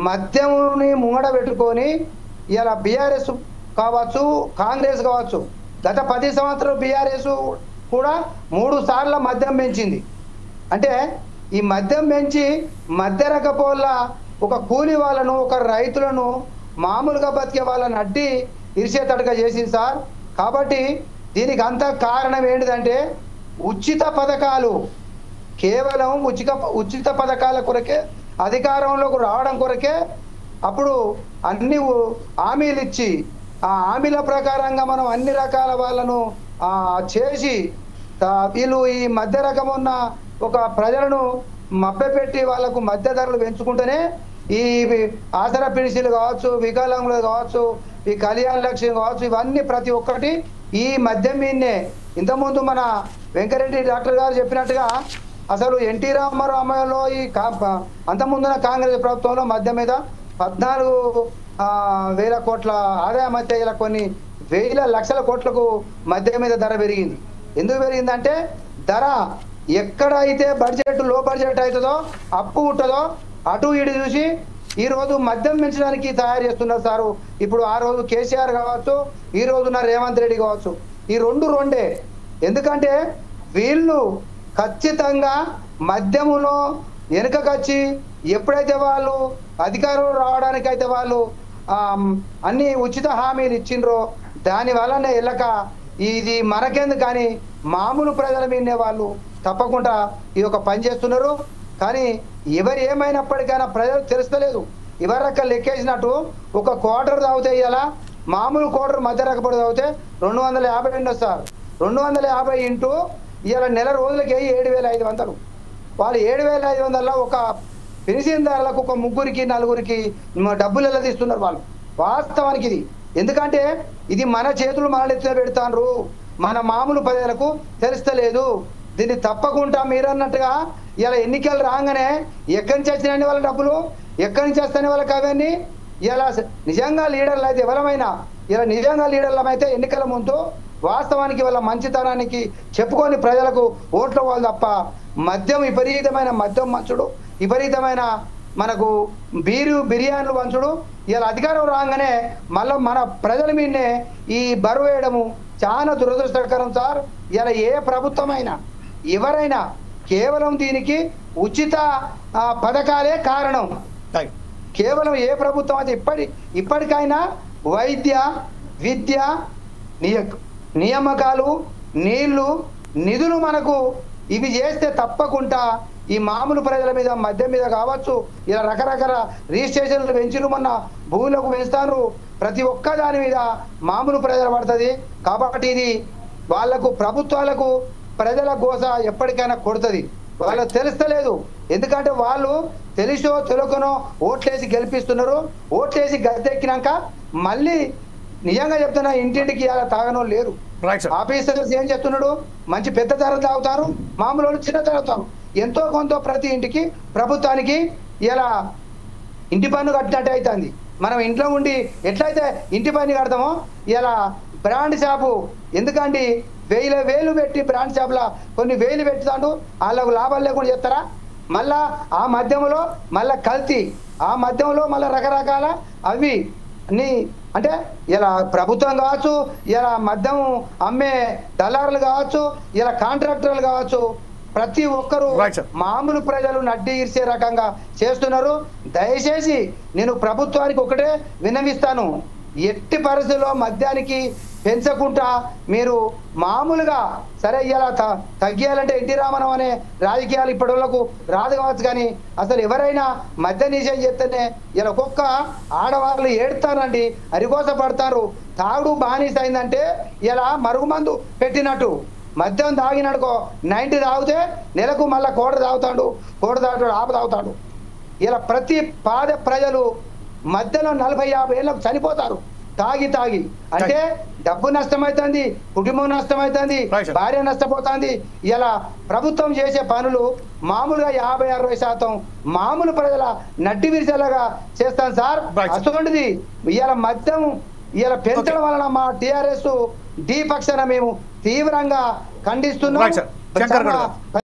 మద్యంని ముంగడ పెట్టుకొని ఇలా బీఆర్ఎస్ కావచ్చు, కాంగ్రెస్ కావచ్చు, గత 10 సంవత్సరాలు బీఆర్ఎస్ కూడా 3 సార్లు మద్యం పెంచింది. అంటే ఈ మద్యం పెంచి మధ్య రకపోళ్ళ ఒక కూలి వాళ్ళను, ఒక రైతులను, మామూలుగా బతికే వాళ్ళని అడ్డి ఇరిసేటట్టుగా చేసింది సార్. కాబట్టి దీనికి అంత కారణం ఏంటిదంటే ఉచిత పథకాలు, కేవలం ఉచిత పథకాల కొరకే, అధికారంలోకి రావడం కొరకే అప్పుడు అన్ని హామీలు ఇచ్చి ఆ హామీల ప్రకారంగా మనం అన్ని రకాల వాళ్ళను చేసి వీళ్ళు ఈ మధ్య రకం ఉన్న ఒక ప్రజలను మభ్యపెట్టి వాళ్ళకు మధ్య ధరలు పెంచుకుంటేనే ఈ ఆసరా పెన్షన్లు కావచ్చు, వికలాంగులు కావచ్చు, ఈ కళ్యాణ లక్ష్యం కావచ్చు, ఇవన్నీ ప్రతి ఒక్కటి ఈ మద్యం మీదనే. ఇంతకుముందు మన వెంకరెడ్డి డాక్టర్ గారు చెప్పినట్టుగా అసలు ఎన్టీ రామారావు అమలులో ఈ అంతకుముందున్న కాంగ్రెస్ ప్రభుత్వంలో మద్యం మీద 14,000 కోట్ల ఆదాయం అయితే ఇలా కొన్ని వేల లక్షల కోట్లకు మద్యం మీద ధర పెరిగింది. ఎందుకు పెరిగిందంటే ధర ఎక్కడైతే బడ్జెట్ లో బడ్జెట్ అవుతుందో, అప్పు ఉంటుందో అటు ఇటు చూసి ఈ రోజు మద్యం పెంచడానికి తయారు చేస్తున్నారు సారు. ఇప్పుడు ఆ రోజు కేసీఆర్ కావచ్చు, ఈ రోజున రేవంత్ రెడ్డి కావచ్చు, ఈ రెండే. ఎందుకంటే వీళ్ళు ఖచ్చితంగా మద్యములో వెనుకకొచ్చి ఎప్పుడైతే వాళ్ళు అధికారంలో రావడానికి అయితే వాళ్ళు అన్ని ఉచిత హామీలు ఇచ్చిండ్రో దాని వల్లనే వెళ్ళక ఇది మనకెందుకు కానీ మామూలు ప్రజల మీదనే వాళ్ళు తప్పకుండా ఈ యొక్క పని చేస్తున్నారు. కానీ ఎవరు ఏమైనప్పటికైనా ప్రజలకు తెలుస్తలేదు. ఎవరక్క లెక్కేసినట్టు ఒక క్వార్టర్ తాగితే ఇలా మామూలు క్వార్టర్ మధ్య రకపడి తాగితే 250 ఉండదు సార్. 250 ఇంటూ ఇలా నెల రోజులకి 7,500. వాళ్ళు 7,500 ఒక పెన్షన్దారులకు ఒక 3 4 డబ్బులు ఎలా తీస్తున్నారు వాళ్ళు. వాస్తవానికి ఇది ఎందుకంటే ఇది మన చేతులు మనలెత్తున పెడతారు, మన మామూలు ప్రజలకు తెలుస్తలేదు. దీన్ని తప్పకుండా మీరు అన్నట్టుగా ఇలా ఎన్నికలు రాగానే ఎక్కడి నుంచి వచ్చినాయని వాళ్ళ డబ్బులు, ఎక్కడి నుంచి వస్తాయని వాళ్ళకి అవన్నీ ఇలా నిజంగా లీడర్లు అయితే ఎవరమైనా ఇలా నిజంగా లీడర్లమైతే ఎన్నికల ముందు వాస్తవానికి వాళ్ళ మంచితనానికి చెప్పుకొని ప్రజలకు ఓట్లు వాళ్ళు తప్ప మద్యం విపరీతమైన మద్యం మంచుడు, విపరీతమైన మనకు బిర్యానీలు పంచుడు ఇలా అధికారం రాగానే మళ్ళీ మన ప్రజల మీదనే ఈ బరువు వేయడము చాలా దురదృష్టకరం సార్. ఇలా ఏ ప్రభుత్వమైనా ఎవరైనా కేవలం దీనికి ఉచిత పథకాలే కారణం. కేవలం ఏ ప్రభుత్వం అయితే ఇప్పటికైనా వైద్య, విద్య, నియామకాలు, నీళ్లు, నిధులు మనకు ఇవి చేస్తే తప్పకుండా ఈ మామూలు ప్రజల మీద మద్యం మీద కావచ్చు ఇలా రకరకాల రిజిస్ట్రేషన్లు పెంచులు మొన్న భూములకు పెంచుతారు. ప్రతి ఒక్క దాని మీద మామూలు ప్రజలు పడుతుంది. కాబట్టి ఇది వాళ్లకు ప్రభుత్వాలకు ప్రజల గోస ఎప్పటికైనా కొడుతుంది. వాళ్ళకు తెలుస్తలేదు. ఎందుకంటే వాళ్ళు తెలుసో తెలుకనో ఓట్లేసి గెలిపిస్తున్నారు. ఓట్లేసి గద్దెక్కినాక మళ్ళీ నిజంగా చెప్తున్నా ఇంటింటికి అలా తాగనో లేరు. ఆఫీసర్స్ ఏం చెప్తున్నాడు, మంచి పెద్ద ధర తాగుతారు, మామూలు వాళ్ళు చిన్న తాగుతారు. ఎంతో కొంత ప్రతి ఇంటికి ప్రభుత్వానికి ఇలా ఇంటి పన్ను కట్టినట్టు అవుతుంది. మనం ఇంట్లో ఉండి ఎట్లయితే ఇంటి పన్ను కడతామో ఇలా బ్రాండ్ షాపు ఎందుకండి వేలు పెట్టి బ్రాండ్ షాపులా కొన్ని వేలు పెట్టుతాడు, వాళ్ళకు లాభాలు లేకుండా చేస్తారా? మళ్ళా ఆ మద్యంలో మళ్ళా కల్తీ, ఆ మద్యంలో మళ్ళీ రకరకాల అవి అన్ని అంటే ఇలా ప్రభుత్వం కావచ్చు, ఇలా మద్యం అమ్మే దళారులు కావచ్చు, ఇలా కాంట్రాక్టర్లు కావచ్చు, ప్రతి ఒక్కరూ మామూలు ప్రజలు నడ్డి ఇరిసే రకంగా చేస్తున్నారు. దయచేసి నేను ప్రభుత్వానికి ఒకటే విన్నవిస్తాను, ఎట్టి పరిస్థితుల్లో మద్యానికి పెంచకుండా మీరు మామూలుగా సరే ఇలా తగ్గియాలంటే ఎన్టీ రామారావు అనే రాజకీయాలు ఇప్పటి వాళ్ళకు రాదు కావచ్చు, కానీ అసలు ఎవరైనా మద్య నిషేధం చేస్తేనే ఇలా ఒక్కొక్క ఆడవాళ్ళు ఏడుతారండి, అరికోస పడతారు. తాగుడు బానిస అయిందంటే ఇలా మరుగుమందు పెట్టినట్టు. మద్యం తాగినడుకో 90 తాగితే నెలకు మళ్ళీ కోట తాగుతాడు, ఆప తాగుతాడు. ఇలా ప్రతి ప్రజలు మధ్యలో 40-50 ఏళ్ళకు చనిపోతారు తాగి. అంటే డబ్బు నష్టమవుతుంది, కుటుంబం నష్టమవుతుంది, భార్య నష్టపోతుంది. ఇలా ప్రభుత్వం చేసే పనులు మామూలుగా 50-60% మామూలు ప్రజల నడ్డి విరిసేలాగా చేస్తాను సార్. అటువంటిది ఇలా మద్యం ఇలా పెంచడం వలన మా టిఆర్ఎస్ డి పక్షాన మేము తీవ్రంగా ఖండిస్తున్నాం.